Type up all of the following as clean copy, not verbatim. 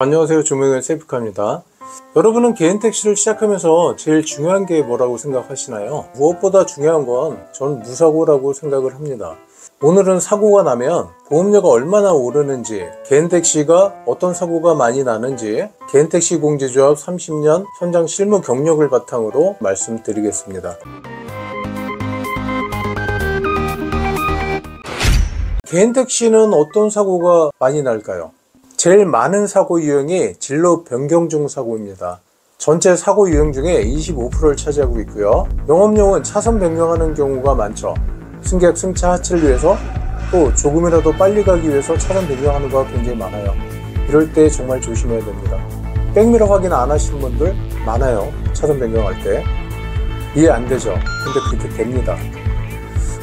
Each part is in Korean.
안녕하세요. 조명현 셀프카입니다. 여러분은 개인 택시를 시작하면서 제일 중요한 게 뭐라고 생각하시나요? 무엇보다 중요한 건 전 무사고라고 생각을 합니다. 오늘은 사고가 나면 보험료가 얼마나 오르는지, 개인 택시가 어떤 사고가 많이 나는지 개인 택시 공제조합 30년 현장 실무 경력을 바탕으로 말씀드리겠습니다. 개인 택시는 어떤 사고가 많이 날까요? 제일 많은 사고 유형이 진로 변경 중 사고입니다. 전체 사고 유형 중에 25%를 차지하고 있고요. 영업용은 차선 변경하는 경우가 많죠. 승객 승차 하차를 위해서 또 조금이라도 빨리 가기 위해서 차선 변경하는 거가 굉장히 많아요. 이럴 때 정말 조심해야 됩니다. 백미러 확인 안 하시는 분들 많아요. 차선 변경할 때. 이해 안 되죠? 근데 그렇게 됩니다.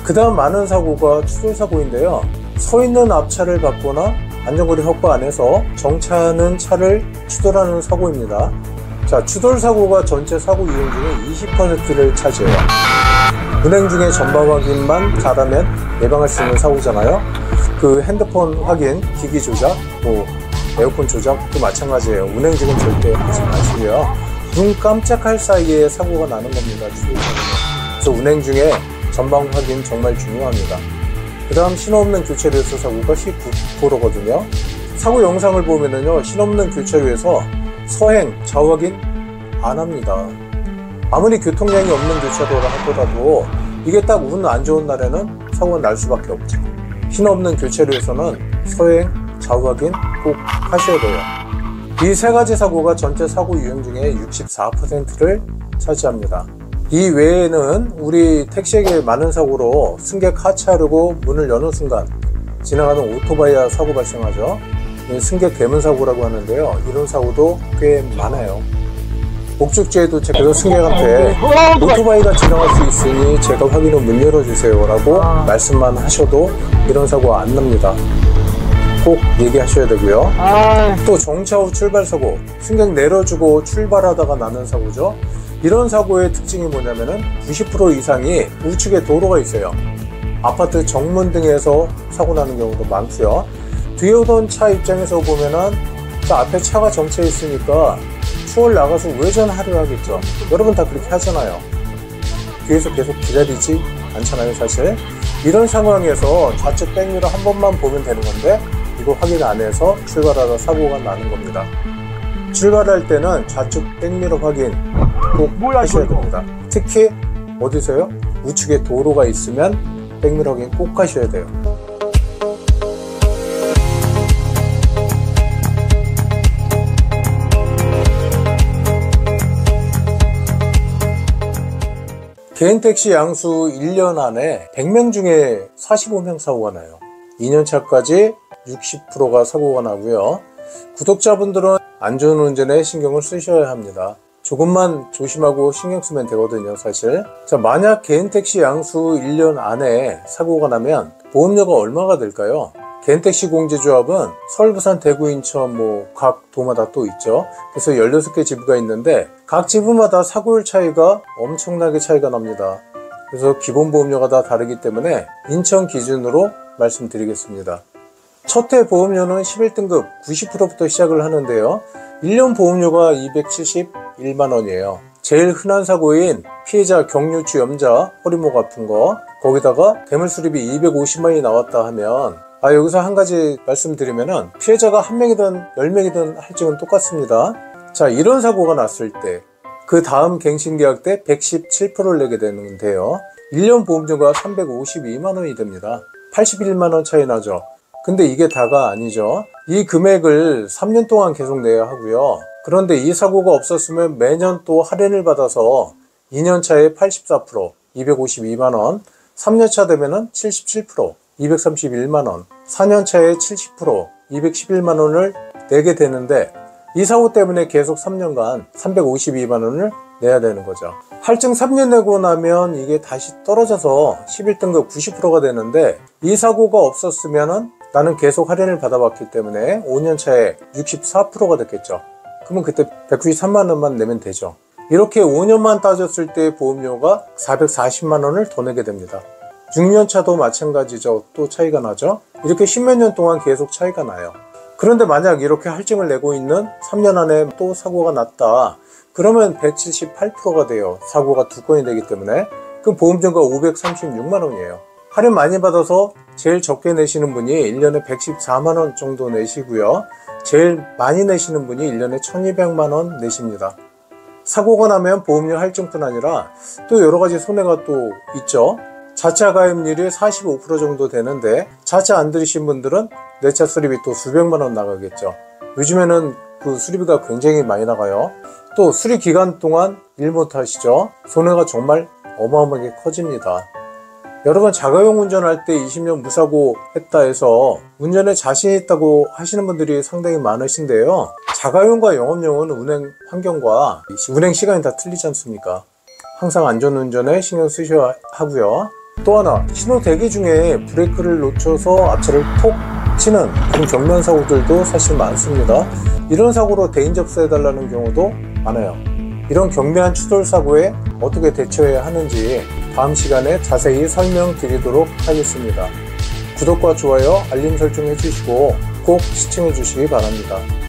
그 다음 많은 사고가 추돌 사고인데요. 서 있는 앞차를 받거나 안전거리 확보 안 해서 정차하는 차를 추돌하는 사고입니다. 자, 추돌 사고가 전체 사고 유형 중에 20%를 차지해요. 운행 중에 전방 확인만 잘하면 예방할 수 있는 사고잖아요. 그 핸드폰 확인, 기기 조작, 에어컨 조작도 마찬가지예요. 운행 중은 절대 하지 마시고요. 눈 깜짝할 사이에 사고가 나는 겁니다. 추돌 사고는. 그래서 운행 중에 전방 확인 정말 중요합니다. 그 다음 신호없는 교차로에서 사고가 19%거든요. 사고 영상을 보면은요, 신호없는 교차로에서 서행, 좌우확인 안 합니다. 아무리 교통량이 없는 교차로라 하더라도 이게 딱 운 안 좋은 날에는 사고가 날 수밖에 없죠. 신호없는 교차로에서는 서행, 좌우확인 꼭 하셔야 돼요. 이 세 가지 사고가 전체 사고 유형 중에 64%를 차지합니다. 이 외에는 우리 택시에게 많은 사고로 승객 하차하려고 문을 여는 순간 지나가는 오토바이와 사고 발생하죠. 승객 대문 사고라고 하는데요. 이런 사고도 꽤 많아요. 목적지에도 제가 승객한테 오토바이가 지나갈 수 있으니 제가 확인 후 문 열어주세요 라고 말씀만 하셔도 이런 사고가 안 납니다. 꼭 얘기하셔야 되고요. 또 정차 후 출발 사고, 승객 내려주고 출발하다가 나는 사고죠. 이런 사고의 특징이 뭐냐면은 90% 이상이 우측에 도로가 있어요. 아파트 정문 등에서 사고 나는 경우도 많고요. 뒤에 오던 차 입장에서 보면은 앞에 차가 정체해 있으니까 추월 나가서 우회전하려 하겠죠. 여러분 다 그렇게 하잖아요. 뒤에서 계속 기다리지 않잖아요, 사실. 이런 상황에서 좌측 백미러 한 번만 보면 되는 건데 이거 확인 안 해서 출발하다 사고가 나는 겁니다. 출발할 때는 좌측 백미러 확인 꼭 하셔야 됩니다. 특히 어디서요? 우측에 도로가 있으면 백미러 확인 꼭 하셔야 돼요. 개인 택시 양수 1년 안에 100명 중에 45명 사고가 나요. 2년 차까지 60%가 사고가 나고요. 구독자분들은 안전운전에 신경을 쓰셔야 합니다. 조금만 조심하고 신경 쓰면 되거든요, 사실. 자, 만약 개인 택시 양수 1년 안에 사고가 나면 보험료가 얼마가 될까요? 개인 택시 공제조합은 서울, 부산, 대구, 인천 각 도마다 또 있죠. 그래서 16개 지부가 있는데 각 지부마다 사고율 차이가 엄청나게 차이가 납니다. 그래서 기본 보험료가 다 다르기 때문에 인천 기준으로 말씀드리겠습니다. 첫 해 보험료는 11등급 90%부터 시작을 하는데요. 1년 보험료가 271만원이에요. 제일 흔한 사고인 피해자 경유추 염자, 허리목 아픈 거, 거기다가 대물 수리비 250만원이 나왔다 하면 여기서 한 가지 말씀드리면은 피해자가 1명이든 10명이든 할증은 똑같습니다. 자, 이런 사고가 났을 때 그 다음 갱신계약 때 117%를 내게 되는데요. 1년 보험료가 352만원이 됩니다. 81만원 차이 나죠. 근데 이게 다가 아니죠. 이 금액을 3년 동안 계속 내야 하고요. 그런데 이 사고가 없었으면 매년 또 할인을 받아서 2년 차에 84%, 252만원, 3년 차 되면은 77%, 231만원, 4년 차에 70%, 211만원을 내게 되는데 이 사고 때문에 계속 3년간 352만원을 내야 되는 거죠. 할증 3년 내고 나면 이게 다시 떨어져서 11등급 90%가 되는데 이 사고가 없었으면은 나는 계속 할인을 받아봤기 때문에 5년 차에 64%가 됐겠죠. 그러면 그때 193만원만 내면 되죠. 이렇게 5년만 따졌을 때 보험료가 440만원을 더 내게 됩니다. 6년 차도 마찬가지죠. 또 차이가 나죠. 이렇게 10몇 년 동안 계속 차이가 나요. 그런데 만약 이렇게 할증을 내고 있는 3년 안에 또 사고가 났다. 그러면 178%가 돼요. 사고가 2건이 되기 때문에. 그럼 보험료가 536만원이에요. 할인 많이 받아서 제일 적게 내시는 분이 1년에 114만원 정도 내시고요. 제일 많이 내시는 분이 1년에 1200만원 내십니다. 사고가 나면 보험료 할증뿐 아니라 또 여러가지 손해가 또 있죠. 자차 가입률이 45% 정도 되는데 자차 안 들이신 분들은 내차 수리비 또 수백만원 나가겠죠. 요즘에는 그 수리비가 굉장히 많이 나가요. 또 수리 기간 동안 일 못하시죠. 손해가 정말 어마어마하게 커집니다. 여러분, 자가용 운전할 때 20년 무사고 했다 해서 운전에 자신 있다고 하시는 분들이 상당히 많으신데요. 자가용과 영업용은 운행 환경과 운행 시간이 다 틀리지 않습니까? 항상 안전운전에 신경 쓰셔야 하고요. 또 하나, 신호 대기 중에 브레이크를 놓쳐서 앞차를 톡 치는 그런 경미한 사고들도 사실 많습니다. 이런 사고로 대인 접수해달라는 경우도 많아요. 이런 경미한 추돌 사고에 어떻게 대처해야 하는지 다음 시간에 자세히 설명드리도록 하겠습니다. 구독과 좋아요, 알림 설정 해주시고 꼭 시청해 주시기 바랍니다.